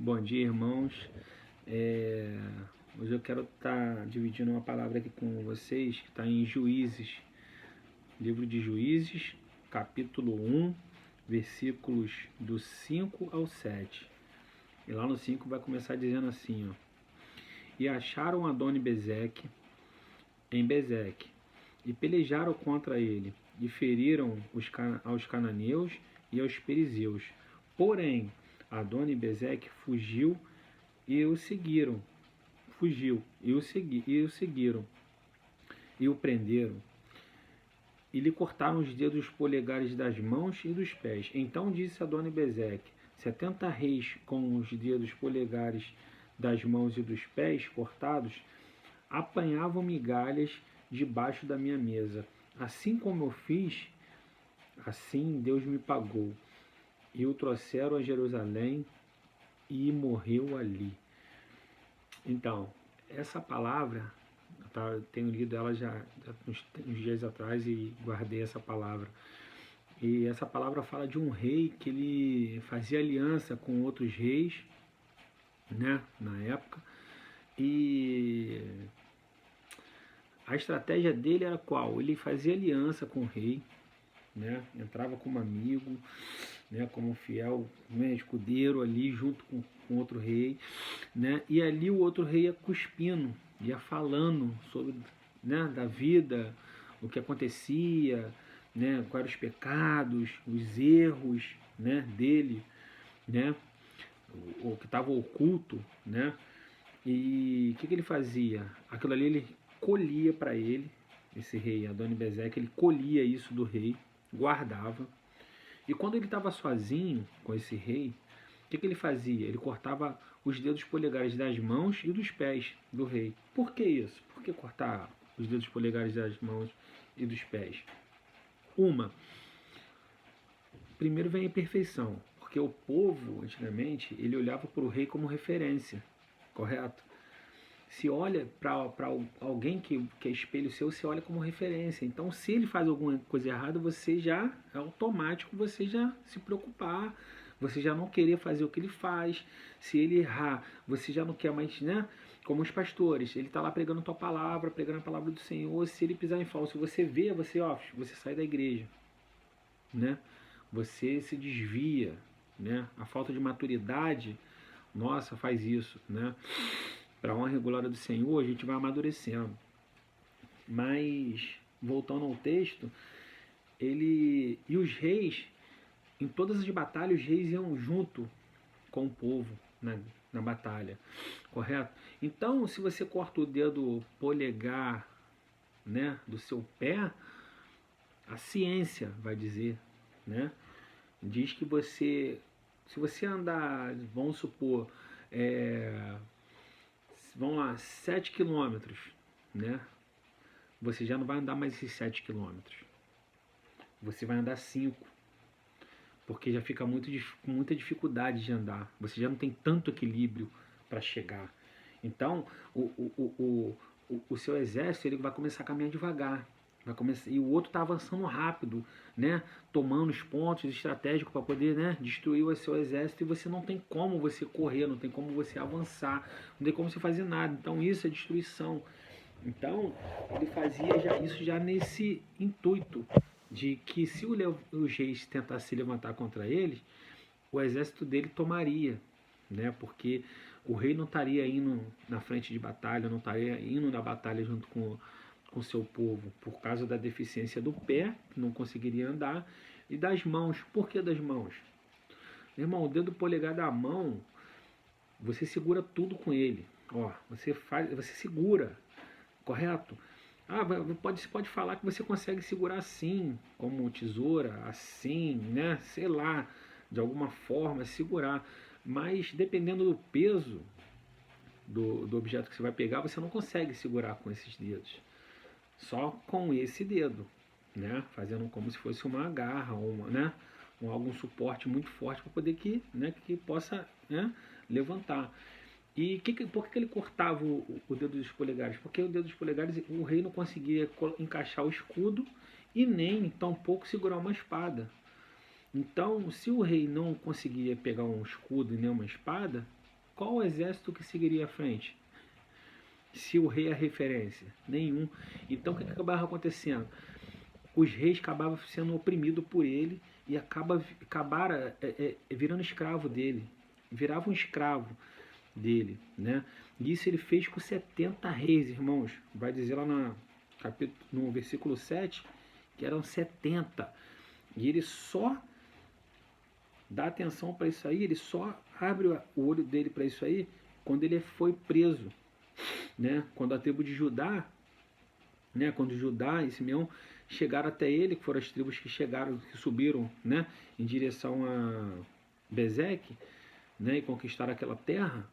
Bom dia, irmãos. Hoje eu quero estar dividindo uma palavra aqui com vocês, que está em Juízes, livro de Juízes, capítulo 1, versículos do 5 ao 7. E lá no 5 vai começar dizendo assim, ó. E acharam Adoni-Bezeque em Bezeque, e pelejaram contra ele, e feriram aos cananeus e aos perizeus. Porém, Adoni-Bezeque fugiu e o seguiram. Seguiram, e o prenderam, e lhe cortaram os dedos dos polegares das mãos e dos pés. Então disse Adoni-Bezeque: 70 reis com os dedos polegares das mãos e dos pés cortados apanhavam migalhas debaixo da minha mesa. Assim como eu fiz, assim Deus me pagou. E o trouxeram a Jerusalém e morreu ali. Então, essa palavra, eu tenho lido ela já uns dias atrás e guardei essa palavra. E essa palavra fala de um rei que ele fazia aliança com outros reis, né, na época. E a estratégia dele era qual? Ele fazia aliança com o rei, né, entrava como amigo, né, como fiel, né, escudeiro ali junto com outro rei, né, e ali o outro rei ia cuspindo, ia falando sobre, né, da vida, o que acontecia, né, quais eram os pecados, os erros, né, dele, né, o que estava oculto, né, e o que ele fazia? Aquilo ali ele colhia para ele, esse rei Adoni-Bezeque, ele colhia isso do rei, guardava. E quando ele estava sozinho com esse rei, o que ele fazia? Ele cortava os dedos polegares das mãos e dos pés do rei. Por que isso? Por que cortar os dedos polegares das mãos e dos pés? Primeiro vem a imperfeição, porque o povo, antigamente, ele olhava para o rei como referência, correto? Se olha para alguém que é espelho seu, você olha como referência. Então, se ele faz alguma coisa errada, você já é automático, você já se preocupar, você já não querer fazer o que ele faz. Se ele errar, você já não quer mais, né? Como os pastores, ele está lá pregando a tua palavra, pregando a palavra do Senhor. Se ele pisar em falso, você vê, você sai da igreja, né? Você se desvia, né? A falta de maturidade, nossa, faz isso, né? Para a honra e glória do Senhor, a gente vai amadurecendo. Mas, voltando ao texto, e os reis, em todas as batalhas, os reis iam junto com o povo na batalha, correto? Então, se você corta o dedo polegar, né, do seu pé, a ciência vai dizer, né? Diz que se você andar, vamos supor, vamos lá, 7 quilômetros, né? Você já não vai andar mais esses 7 quilômetros. Você vai andar 5, porque já fica com muita dificuldade de andar. Você já não tem tanto equilíbrio para chegar. Então, o seu exército ele vai começar a caminhar devagar. E o outro está avançando rápido, né? Tomando os pontos estratégicos para poder, né, destruir o seu exército, e você não tem como você correr, não tem como você avançar, não tem como você fazer nada. Então isso é destruição. Então ele fazia isso já nesse intuito de que se os reis tentassem se levantar contra eles, o exército dele tomaria, né? Porque o rei não estaria indo na frente de batalha, não estaria indo na batalha junto com o seu povo, por causa da deficiência do pé, que não conseguiria andar, e das mãos. Por que das mãos? Irmão, o dedo polegar da mão, você segura tudo com ele. Ó, você segura, correto? Você pode falar que você consegue segurar assim, como tesoura, assim, né? Sei lá, de alguma forma segurar. Mas dependendo do peso do objeto que você vai pegar, você não consegue segurar com esses dedos. Só com esse dedo, né? Fazendo como se fosse uma garra, né? Algum suporte muito forte para poder que possa, né, levantar. E por que ele cortava o dedo dos polegares? Porque o dedo dos polegares o rei não conseguia encaixar o escudo e nem tampouco segurar uma espada. Então, se o rei não conseguia pegar um escudo e nem uma espada, qual exército que seguiria à frente? Se o rei é a referência? Nenhum. Então o que acabava acontecendo? Os reis acabavam sendo oprimidos por ele e acabaram virando escravo dele. Virava um escravo dele, né? E isso ele fez com 70 reis, irmãos. Vai dizer lá no versículo 7 que eram 70. E ele só dá atenção para isso aí, ele só abre o olho dele para isso aí quando ele foi preso, né? Quando a tribo de Judá, né? Quando Judá e Simeão chegaram até ele, que foram as tribos que chegaram, que subiram, né? Em direção a Bezeque, né? E conquistaram aquela terra,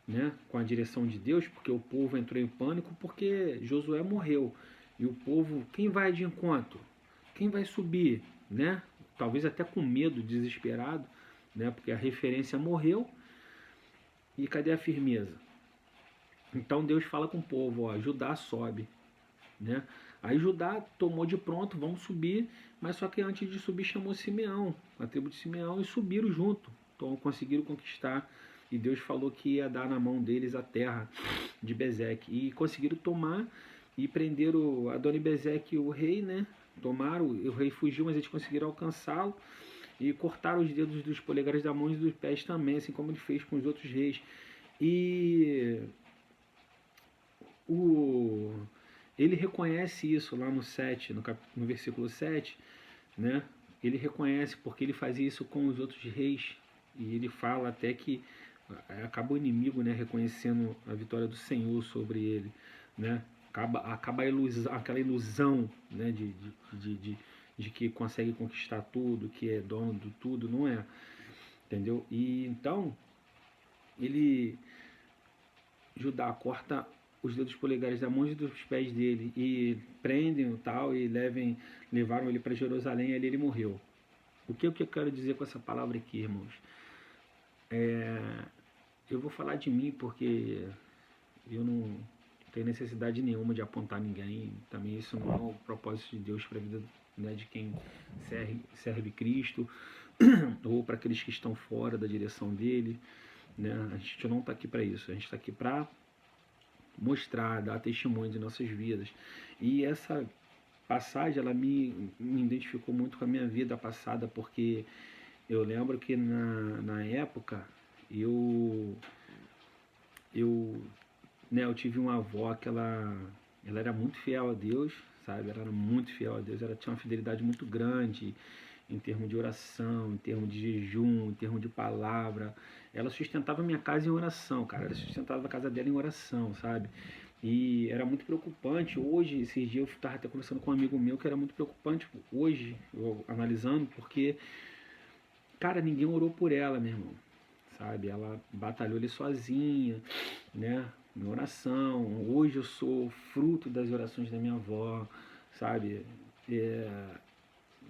né? Com a direção de Deus, porque o povo entrou em pânico porque Josué morreu. E o povo, quem vai de encontro? Quem vai subir, né? Talvez até com medo, desesperado, né? Porque a referência morreu. E cadê a firmeza? Então Deus fala com o povo, ó, Judá sobe, né? Aí Judá tomou de pronto, vamos subir, mas só que antes de subir chamou Simeão, a tribo de Simeão, e subiram junto. Então conseguiram conquistar, e Deus falou que ia dar na mão deles a terra de Bezeque. E conseguiram tomar e prenderam Adoni-Bezeque, o rei, né? Tomaram, o rei fugiu, mas eles conseguiram alcançá-lo e cortaram os dedos dos polegares da mão e dos pés também, assim como ele fez com os outros reis. E ele reconhece isso lá no 7, no versículo 7, né? Ele reconhece porque ele fazia isso com os outros reis. E ele fala até que acaba o inimigo, né, reconhecendo a vitória do Senhor sobre ele, né? Acaba aquela ilusão, né, de que consegue conquistar tudo, que é dono de tudo, não é, entendeu? E então ele, Judá, corta os dedos polegares da mão e dos pés dele e prendem o tal e levaram ele para Jerusalém e ali ele morreu. O que eu quero dizer com essa palavra aqui, irmãos? Eu vou falar de mim porque eu não tenho necessidade nenhuma de apontar ninguém. Também isso não é o propósito de Deus para a vida, né, de quem serve Cristo ou para aqueles que estão fora da direção dele, né? A gente não está aqui para isso. A gente está aqui para mostrar, dar testemunho de nossas vidas. E essa passagem, ela me identificou muito com a minha vida passada, porque eu lembro que na época eu tive uma avó que ela era muito fiel a Deus, sabe? Ela era muito fiel a Deus, ela tinha uma fidelidade muito grande em termos de oração, em termos de jejum, em termos de palavra. Ela sustentava minha casa em oração, cara. Ela sustentava a casa dela em oração, sabe? E era muito preocupante. Hoje, esses dias, eu estava até conversando com um amigo meu que era muito preocupante hoje, eu analisando, porque, cara, ninguém orou por ela, meu irmão, sabe? Ela batalhou ali sozinha, né? Em oração. Hoje eu sou fruto das orações da minha avó, sabe?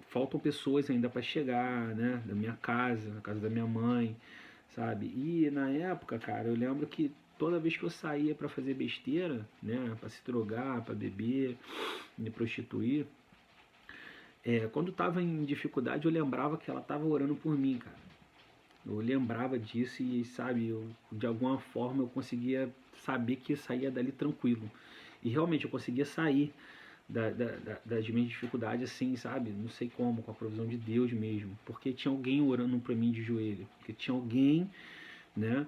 Faltam pessoas ainda para chegar, né? Da minha casa, na casa da minha mãe, sabe? E na época, cara, eu lembro que toda vez que eu saía para fazer besteira, né? Para se drogar, para beber, me prostituir, quando tava em dificuldade, eu lembrava que ela tava orando por mim, cara. Eu lembrava disso e, sabe, de alguma forma eu conseguia saber que saía dali tranquilo. E realmente eu conseguia sair das minhas dificuldades assim, sabe? Não sei como, com a provisão de Deus mesmo. Porque tinha alguém orando pra mim de joelho. Porque tinha alguém, né?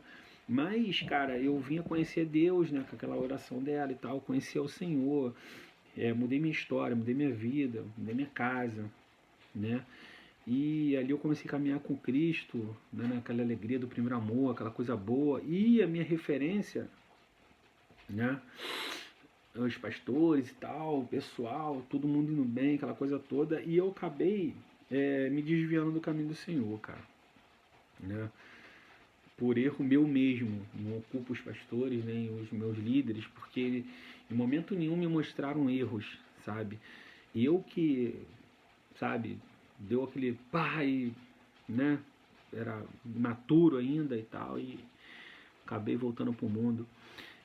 Mas, cara, eu vinha conhecer Deus, né? Com aquela oração dela e tal. Conhecer o Senhor. Mudei minha história, mudei minha vida, mudei minha casa, né? E ali eu comecei a caminhar com Cristo, né, naquela alegria do primeiro amor, aquela coisa boa. E a minha referência, né, os pastores e tal, o pessoal, todo mundo indo bem, aquela coisa toda. E eu acabei me desviando do caminho do Senhor, cara, né? Por erro meu mesmo. Não culpo os pastores nem os meus líderes, porque em momento nenhum me mostraram erros, sabe? E eu que, sabe, deu aquele pai, né? Era imaturo ainda e tal, e acabei voltando pro mundo.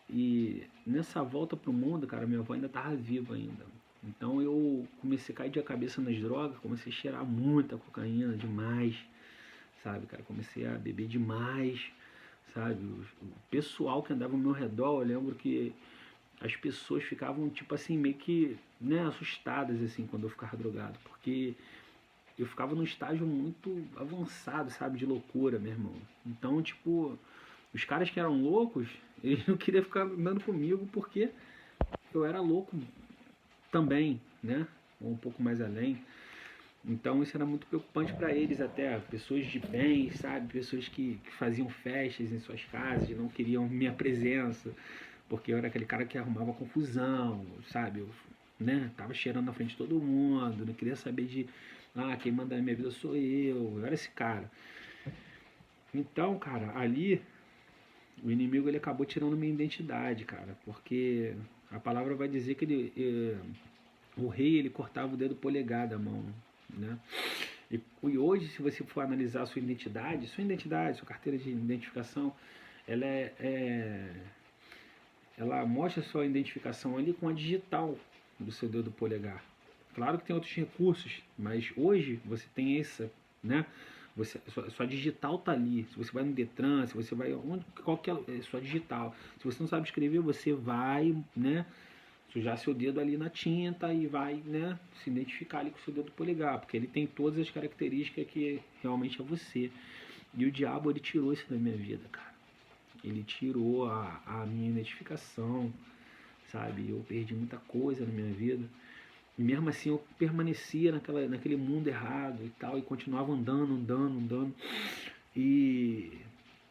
E nessa volta pro mundo, cara, minha avó ainda tava viva ainda. Então eu comecei a cair de cabeça nas drogas, comecei a cheirar muita cocaína, demais, sabe, cara? Comecei a beber demais, sabe? O pessoal que andava ao meu redor, eu lembro que as pessoas ficavam, tipo assim, meio que, né, assustadas, assim, quando eu ficava drogado, porque eu ficava num estágio muito avançado, sabe, de loucura, meu irmão. Então, tipo, os caras que eram loucos, eles não queriam ficar andando comigo porque eu era louco também, né? Ou um pouco mais além. Então isso era muito preocupante para eles até, pessoas de bem, sabe? Pessoas que faziam festas em suas casas e não queriam minha presença, porque eu era aquele cara que arrumava confusão, sabe? Eu, né, tava cheirando na frente de todo mundo, não queria saber de, quem manda na minha vida sou eu era esse cara. Então, cara, ali o inimigo ele acabou tirando minha identidade, cara, porque a palavra vai dizer que o rei ele cortava o dedo polegar da mão, né? E hoje, se você for analisar a sua carteira de identificação, ela ela mostra a sua identificação ali com a digital do seu dedo polegar. Claro que tem outros recursos, mas hoje você tem essa, né? Sua digital tá ali. Se você vai no Detran, se você vai onde qualquer sua digital. Se você não sabe escrever, você vai, né? Sujar seu dedo ali na tinta e vai, né, se identificar ali com o seu dedo polegar, porque ele tem todas as características que realmente é você. E o diabo, ele tirou isso da minha vida, cara. Ele tirou a minha identificação, sabe? Eu perdi muita coisa na minha vida. E mesmo assim eu permanecia naquele mundo errado e tal, e continuava andando. E,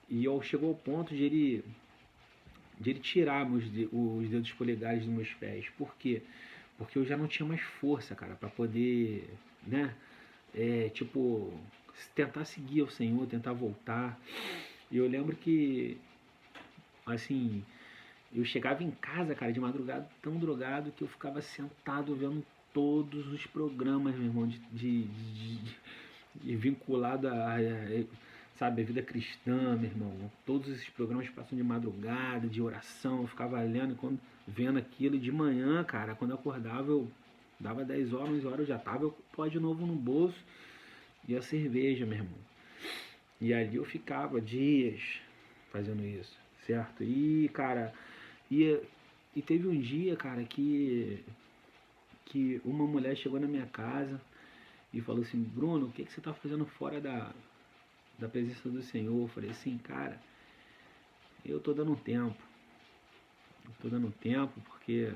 e eu chegou ao ponto de ele tirar os dedos polegares dos meus pés. Por quê? Porque eu já não tinha mais força, cara, para poder, né? Tipo, tentar seguir o Senhor, tentar voltar. E eu lembro que, assim, eu chegava em casa, cara, de madrugada, tão drogado que eu ficava sentado vendo todos os programas, meu irmão, vinculado sabe, a vida cristã, meu irmão. Todos esses programas passam de madrugada, de oração, eu ficava lendo, quando, vendo aquilo. De manhã, cara, quando eu acordava, eu dava 10 horas, 11 horas, eu já tava com o pó de novo no bolso e a cerveja, meu irmão. E ali eu ficava dias fazendo isso, certo? E, cara, e, e teve um dia, cara, que uma mulher chegou na minha casa e falou assim: Bruno, o que, que você tá fazendo fora da presença do Senhor? Eu falei assim: cara, eu tô dando um tempo. Eu tô dando um tempo porque,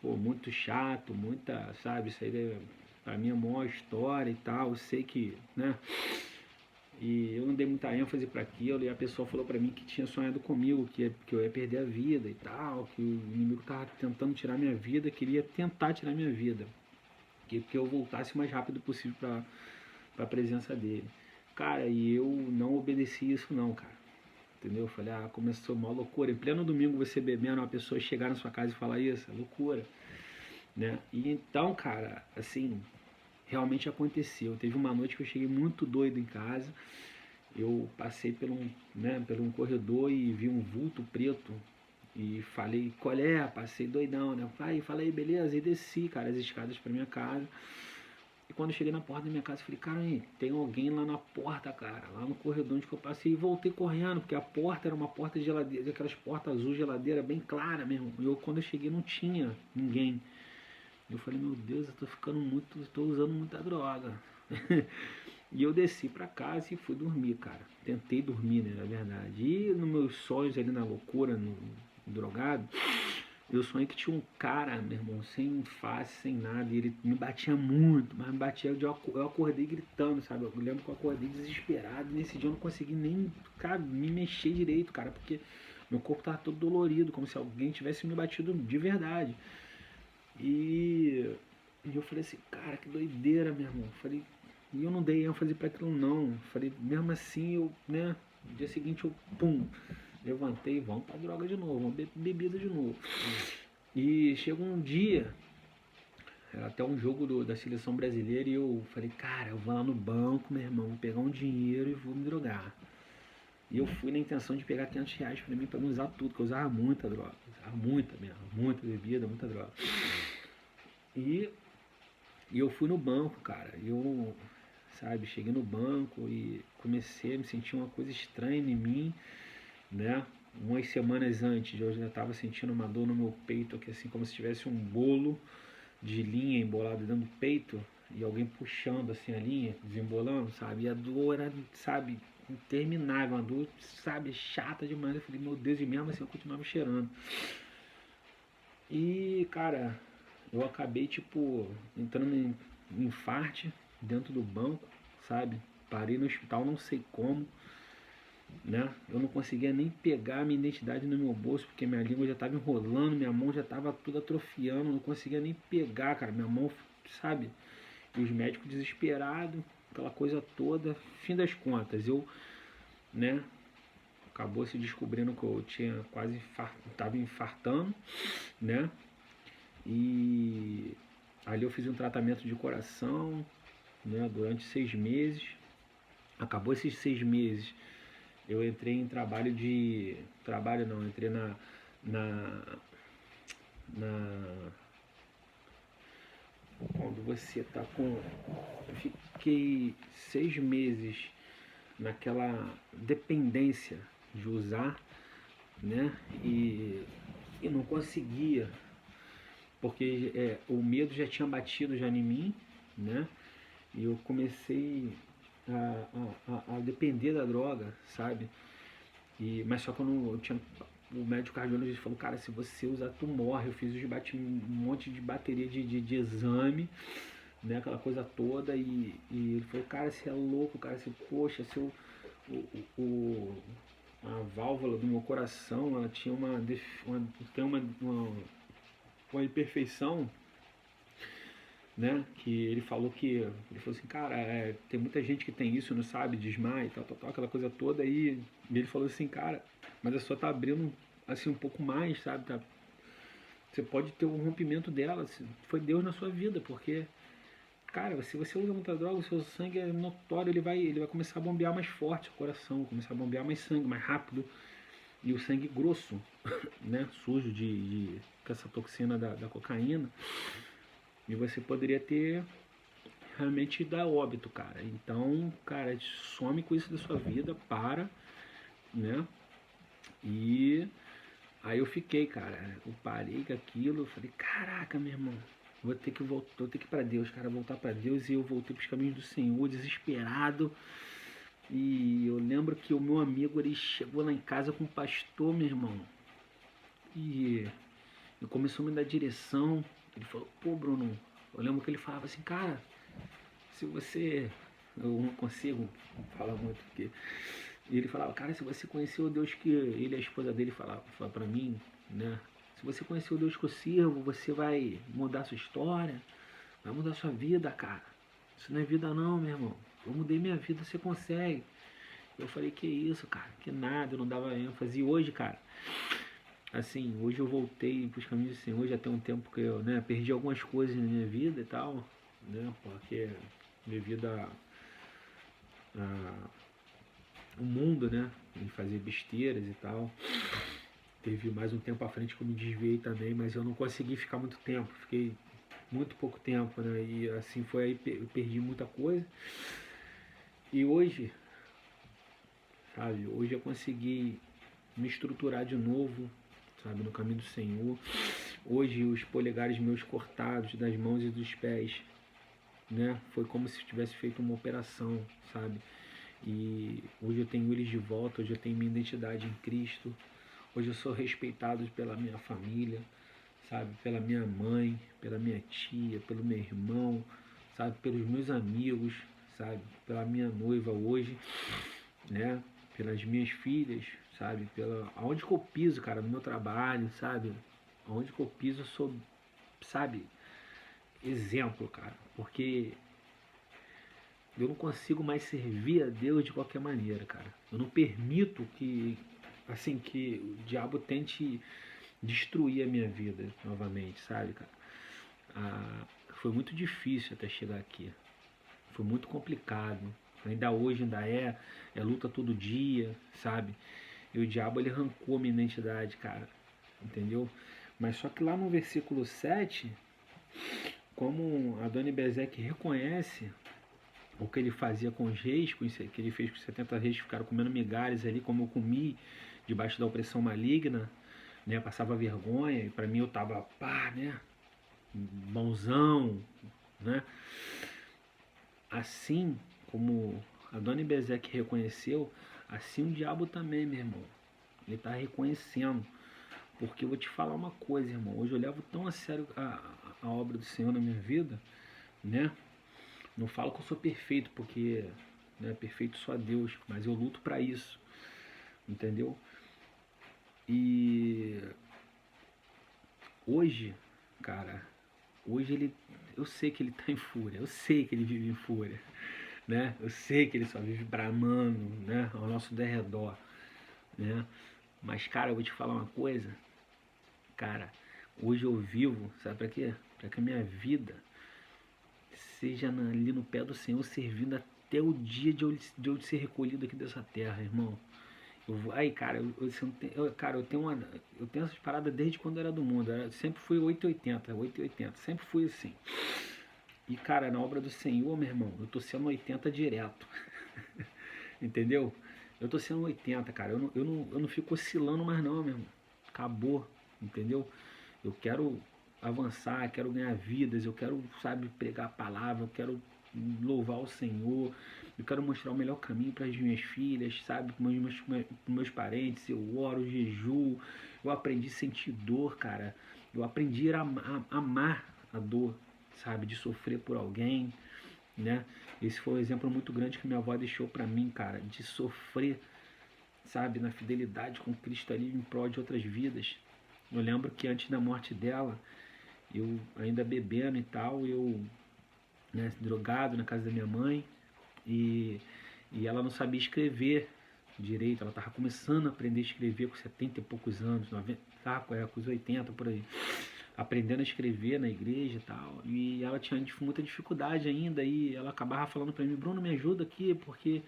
pô, muito chato, muita, sabe, isso aí pra mim é a maior história e tal. Eu sei que, né? E eu não dei muita ênfase para aquilo, e a pessoa falou para mim que tinha sonhado comigo, que eu ia perder a vida e tal, que o inimigo tava tentando tirar minha vida, queria tentar tirar minha vida, que eu voltasse o mais rápido possível para a presença dele. Cara, e eu não obedeci isso não, cara. Entendeu? Eu falei, começou uma loucura. Em pleno domingo você bebendo, uma pessoa chegar na sua casa e falar isso, é loucura, né? E então, cara, assim, realmente aconteceu. Teve uma noite que eu cheguei muito doido em casa. Eu passei por um corredor e vi um vulto preto e falei, qual é? Passei doidão, né? Falei, beleza, e desci, cara, as escadas para minha casa. E quando eu cheguei na porta da minha casa, eu falei, cara, tem alguém lá na porta, cara, lá no corredor onde que eu passei. E voltei correndo, porque a porta era uma porta de geladeira, aquelas portas azul geladeira bem clara mesmo. E quando eu cheguei, não tinha ninguém. Eu falei, meu Deus, eu tô ficando muito, tô usando muita droga. E eu desci pra casa e fui dormir, cara. Tentei dormir, né, na verdade. E nos meus sonhos ali na loucura, no drogado, eu sonhei que tinha um cara, meu irmão, sem face, sem nada. E ele me batia muito, mas me batia. Eu acordei gritando, sabe? Eu lembro que eu acordei desesperado. E nesse dia eu não consegui nem, cara, me mexer direito, cara, porque meu corpo tava todo dolorido, como se alguém tivesse me batido de verdade. E eu falei assim, cara, que doideira, meu irmão. Falei, e eu não dei ênfase para aquilo não. Falei, mesmo assim, eu, né, no dia seguinte eu, pum, levantei, vamos pra droga de novo, vamos bebida de novo. E chegou um dia, era até um jogo da seleção brasileira, e eu falei, cara, eu vou lá no banco, meu irmão, vou pegar um dinheiro e vou me drogar. E eu fui na intenção de pegar R$ 500 pra mim, pra não usar tudo, porque eu usava muita droga. Usava muita mesmo, muita bebida, muita droga. E eu fui no banco, cara. Eu sabe? Cheguei no banco e comecei a me sentir uma coisa estranha em mim, né? Umas semanas antes eu já estava sentindo uma dor no meu peito, aqui assim, como se tivesse um bolo de linha embolado dentro do peito e alguém puxando assim a linha, desembolando, sabe? E a dor era, sabe, interminável, uma dor, sabe, chata demais. Eu falei, meu Deus, e mesmo assim eu continuava cheirando. E, cara, eu acabei, tipo, entrando em infarte dentro do banco, sabe? Parei no hospital, não sei como, né? Eu não conseguia nem pegar a minha identidade no meu bolso, porque minha língua já estava enrolando, minha mão já estava tudo atrofiando, não conseguia nem pegar, cara, minha mão, sabe? E os médicos desesperados, aquela coisa toda. Fim das contas, eu, né? Acabou se descobrindo que eu tinha quase estava infartando, né? E ali eu fiz um tratamento de coração, né? Durante 6 meses. Acabou esses 6 meses, eu entrei em trabalho de. Trabalho não, entrei na, na quando você tá com. Eu fiquei 6 meses naquela dependência de usar, né? E não conseguia, porque o medo já tinha batido já em mim, né? E eu comecei a depender da droga, sabe? Mas só que eu tinha. O médico cardiologista falou, cara, se você usar, tu morre. Eu fiz um monte de bateria de exame, né? Aquela coisa toda. E ele falou, cara, você é louco, cara, você, poxa, seu, o, a válvula do meu coração, ela tinha tem uma imperfeição, né? Que ele falou ele falou assim, cara, tem muita gente que tem isso, não sabe, desmaia e tal, aquela coisa toda. E ele falou assim, cara, mas a sua tá abrindo assim um pouco mais, sabe? Você pode ter um rompimento dela, foi Deus na sua vida, porque, cara, se você usa muita droga, o seu sangue é notório, ele vai começar a bombear mais forte o coração, começar a bombear mais sangue, mais rápido, e o sangue grosso, né? Sujo com essa toxina da cocaína, e você poderia ter realmente dar óbito, cara. Então, cara, some com isso da sua vida, para, né? E aí eu fiquei, cara, eu parei com aquilo, eu falei, caraca, meu irmão, vou ter que voltar, vou ter que ir pra Deus, cara, voltar pra Deus. E eu voltei pros caminhos do Senhor, desesperado. E eu lembro que o meu amigo, ele chegou lá em casa com o pastor, meu irmão, e ele começou a me dar direção. Ele falou, pô, Bruno, eu lembro que ele falava assim, cara, se você. Eu não consigo falar muito, porque. E ele falava, cara, se você conheceu o Deus que. Ele e a esposa dele falava pra mim, né? Se você conheceu o Deus que eu sirvo, você vai mudar a sua história, vai mudar a sua vida, cara. Isso não é vida não, meu irmão. Eu mudei minha vida, você consegue. Eu falei, que isso, cara, que nada, eu não dava ênfase. E hoje, cara, assim, hoje eu voltei pros caminhos do Senhor, já tem um tempo que eu, né, perdi algumas coisas na minha vida e tal, né, porque devido o mundo, né, em fazer besteiras e tal. Teve mais um tempo à frente que eu me desviei também, mas eu não consegui ficar muito tempo, fiquei muito pouco tempo, né, e assim foi aí, eu perdi muita coisa. E hoje, sabe, hoje eu consegui me estruturar de novo, sabe, no caminho do Senhor. Hoje os polegares meus cortados das mãos e dos pés, né, foi como se tivesse feito uma operação, sabe. E hoje eu tenho eles de volta, hoje eu tenho minha identidade em Cristo. Hoje eu sou respeitado pela minha família, sabe? Pela minha mãe, pela minha tia, pelo meu irmão, sabe? Pelos meus amigos, sabe? Pela minha noiva hoje, né? Pelas minhas filhas, sabe? Aonde que eu piso, cara, no meu trabalho, sabe? Aonde que eu piso eu sou, sabe? Exemplo, cara. Porque eu não consigo mais servir a Deus de qualquer maneira, cara. Eu não permito que o diabo tente destruir a minha vida novamente, sabe, cara? Foi muito difícil até chegar aqui. Foi muito complicado. Ainda hoje, é luta todo dia, sabe? E o diabo, ele arrancou a minha identidade, cara. Entendeu? Mas só que lá no versículo 7, como a Dona Bezek reconhece o que ele fazia com os reis, que ele fez com os 70 reis que ficaram comendo migalhas ali, como eu comi, debaixo da opressão maligna, né? Passava vergonha, e para mim eu tava, pá, né? Bonzão, né? Assim como a dona Bezek reconheceu, assim o diabo também, meu irmão. Ele tá reconhecendo. Porque eu vou te falar uma coisa, irmão. Hoje eu levo tão a sério a obra do Senhor na minha vida, né? Não falo que eu sou perfeito, porque né, perfeito só Deus, mas eu luto para isso, entendeu? E hoje, cara, hoje eu sei que ele tá em fúria, eu sei que ele vive em fúria, né? Eu sei que ele só vive bramando, né, ao nosso derredor, né? Mas, cara, eu vou te falar uma coisa, cara, hoje eu vivo, sabe pra quê? Pra que a minha vida seja ali no pé do Senhor, servindo até o dia de eu ser recolhido aqui dessa terra, irmão. Aí, cara, eu tenho essas paradas desde quando eu era do mundo. Eu sempre fui 880, 880, sempre fui assim. E, cara, na obra do Senhor, meu irmão, eu tô sendo 80 direto. Entendeu? Eu tô sendo 80, cara. Eu não fico oscilando mais não, meu irmão. Acabou, entendeu? Eu quero avançar, quero ganhar vidas, eu quero, sabe, pregar a palavra, eu quero louvar o Senhor, eu quero mostrar o melhor caminho para as minhas filhas, sabe, para meus parentes, eu oro, jejuo, eu aprendi a sentir dor, cara, eu aprendi a amar a dor, sabe, de sofrer por alguém, né, esse foi um exemplo muito grande que minha avó deixou para mim, cara, de sofrer, sabe, na fidelidade com Cristo ali em prol de outras vidas. Eu lembro que antes da morte dela, eu ainda bebendo e tal, eu né, drogado na casa da minha mãe e, e ela não sabia escrever direito, ela estava começando a aprender a escrever com 70 e poucos anos, 90, tá, com os 80 por aí, aprendendo a escrever na igreja e tal, e ela tinha muita dificuldade ainda, e ela acabava falando para mim, Bruno, me ajuda aqui, porque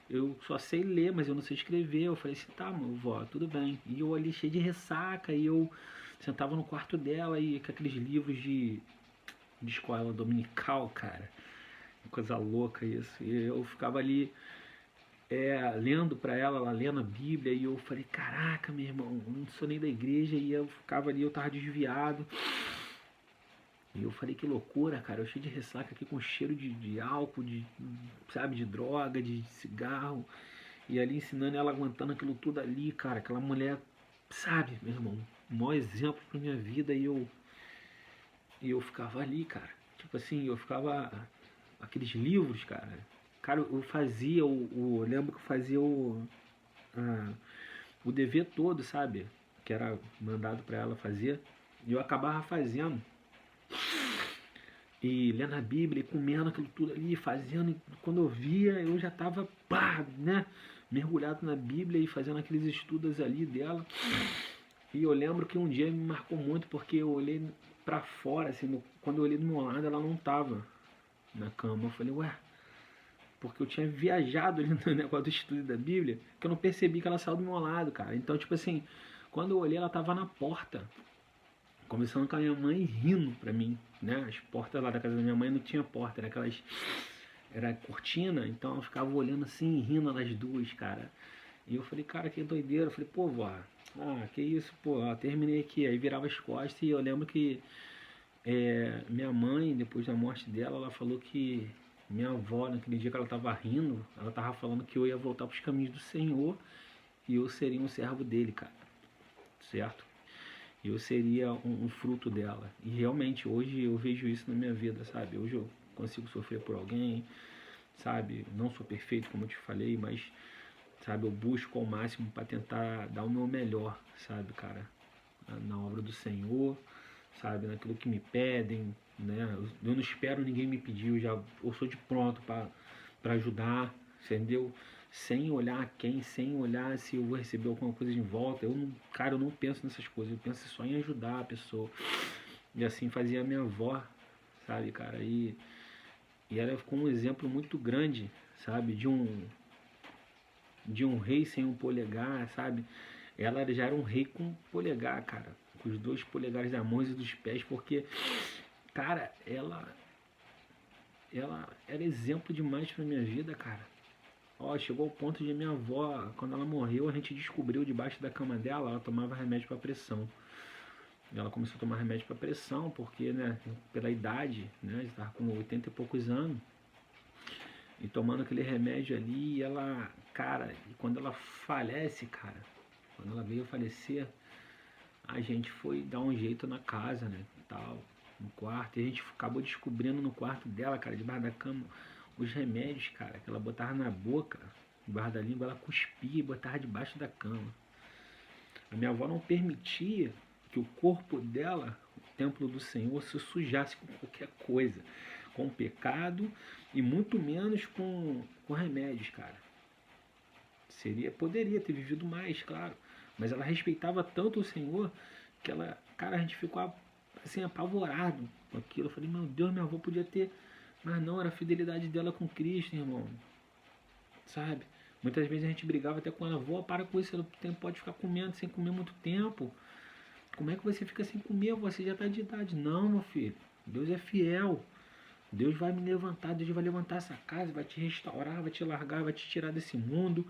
eu só sei ler, mas eu não sei escrever. Eu falei assim, tá, vó, tudo bem. E eu ali cheio de ressaca, e eu sentava no quarto dela e com aqueles livros de escola dominical, cara. Coisa louca isso. E eu ficava ali lendo pra ela, ela lendo a Bíblia, e eu falei, caraca, meu irmão, eu não sou nem da igreja, e eu ficava ali, eu tava desviado. E eu falei, que loucura, cara, eu cheio de ressaca aqui com cheiro de álcool, sabe, de droga, de cigarro. E ali ensinando ela, aguentando aquilo tudo ali, cara, aquela mulher, sabe, meu irmão, o maior exemplo pra minha vida. E eu ficava ali, cara, tipo assim, eu ficava, aqueles livros, cara, eu fazia eu lembro que eu fazia o dever todo, sabe, que era mandado pra ela fazer, e eu acabava fazendo, e lendo a Bíblia, e comendo aquilo tudo ali, fazendo, e quando eu via, eu já tava, pá, né, mergulhado na Bíblia e fazendo aqueles estudos ali dela. E eu lembro que um dia me marcou muito porque eu olhei pra fora, assim, quando eu olhei do meu lado, ela não tava na cama. Eu falei, ué, porque eu tinha viajado ali no negócio do estudo da Bíblia, que eu não percebi que ela saiu do meu lado, cara. Então, tipo assim, quando eu olhei, ela tava na porta, conversando com a minha mãe e rindo pra mim, né? As portas lá da casa da minha mãe não tinha porta, era cortina, então ela ficava olhando assim, rindo das duas, cara. E eu falei, cara, que doideira. Eu falei, pô, vó, que isso, pô, terminei aqui. Aí virava as costas e eu lembro que minha mãe, depois da morte dela, ela falou que minha avó, naquele dia que ela tava rindo, ela tava falando que eu ia voltar pros caminhos do Senhor e eu seria um servo dele, cara, certo? E eu seria um fruto dela. E realmente, hoje eu vejo isso na minha vida, sabe? Hoje eu consigo sofrer por alguém, sabe? Não sou perfeito, como eu te falei, mas sabe, eu busco ao máximo para tentar dar o meu melhor, sabe, cara, na obra do Senhor, sabe, naquilo que me pedem, né? Eu não espero ninguém me pedir, eu sou de pronto para ajudar, entendeu? Sem olhar quem, sem olhar se eu vou receber alguma coisa de volta. Eu não, cara, eu não penso nessas coisas, eu penso só em ajudar a pessoa. E assim fazia a minha avó, sabe, cara? E ela ficou um exemplo muito grande, sabe, de um rei sem um polegar, sabe? Ela já era um rei com um polegar, cara. Com os dois polegares da mão e dos pés, porque, cara, ela era exemplo demais pra minha vida, cara. Ó, chegou ao ponto de minha avó, quando ela morreu, a gente descobriu debaixo da cama dela, ela tomava remédio para pressão. Ela começou a tomar remédio para pressão, porque, né, pela idade, né, estava com 80 e poucos anos, e tomando aquele remédio ali, ela, cara, e quando ela falece, cara, quando ela veio a falecer, a gente foi dar um jeito na casa, né, tal, no quarto, e a gente acabou descobrindo no quarto dela, cara, debaixo da cama, os remédios, cara, que ela botava na boca, debaixo da língua, ela cuspia e botava debaixo da cama. A minha avó não permitia que o corpo dela, o templo do Senhor, se sujasse com qualquer coisa, com pecado e muito menos com remédios, cara. Poderia ter vivido mais, claro, mas ela respeitava tanto o Senhor que ela, cara, a gente ficou assim apavorado com aquilo. Eu falei, meu Deus, minha avó podia ter, mas não, era a fidelidade dela com Cristo, irmão, sabe? Muitas vezes a gente brigava até com ela, avó, para com isso, você pode ficar comendo sem comer muito tempo. Como é que você fica sem comer? Você já está de idade. Não, meu filho. Deus é fiel. Deus vai me levantar. Deus vai levantar essa casa, vai te restaurar, vai te largar, vai te tirar desse mundo,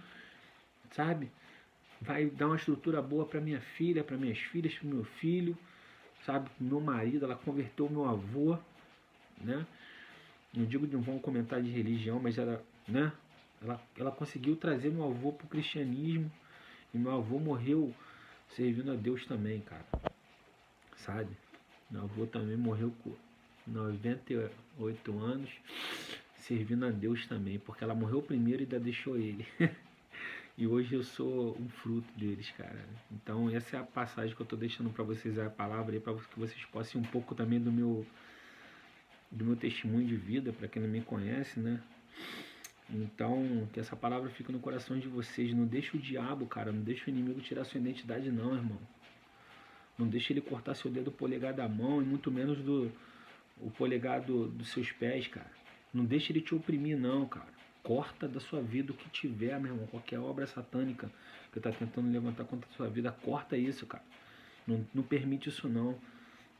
sabe? Vai dar uma estrutura boa para minha filha, para minhas filhas, para meu filho, sabe? Pro meu marido, ela converteu o meu avô, né? Não digo de um bom comentário de religião, mas ela, né? Ela conseguiu trazer meu avô pro cristianismo e meu avô morreu servindo a Deus também, cara, sabe? Meu avô também morreu com 98 anos, servindo a Deus também, porque ela morreu primeiro e ainda deixou ele. E hoje eu sou um fruto deles, cara. Então essa é a passagem que eu tô deixando para vocês, a palavra aí, para que vocês possam um pouco também do meu testemunho de vida, para quem não me conhece, né? Então, que essa palavra fique no coração de vocês. Não deixe o diabo, cara, não deixe o inimigo tirar sua identidade, não, irmão. Não deixe ele cortar seu dedo polegar da mão e muito menos o polegar dos seus pés, cara. Não deixe ele te oprimir, não, cara. Corta da sua vida o que tiver, meu irmão. Qualquer obra satânica que tá tentando levantar contra a sua vida, corta isso, cara. Não permite isso, não,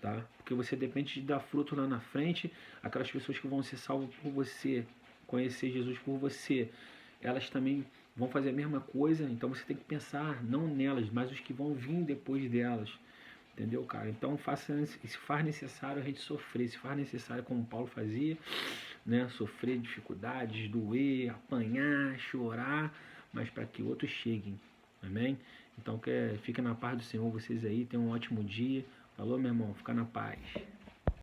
tá? Porque você depende de dar fruto lá na frente. Aquelas pessoas que vão ser salvas por você, conhecer Jesus por você, elas também vão fazer a mesma coisa. Então você tem que pensar não nelas, mas os que vão vir depois delas. Entendeu, cara? Então se faz necessário a gente sofrer, se faz necessário como Paulo fazia, né? Sofrer dificuldades, doer, apanhar, chorar, mas para que outros cheguem. Amém? Então fiquem na paz do Senhor vocês aí, tenham um ótimo dia. Falou, meu irmão, fica na paz.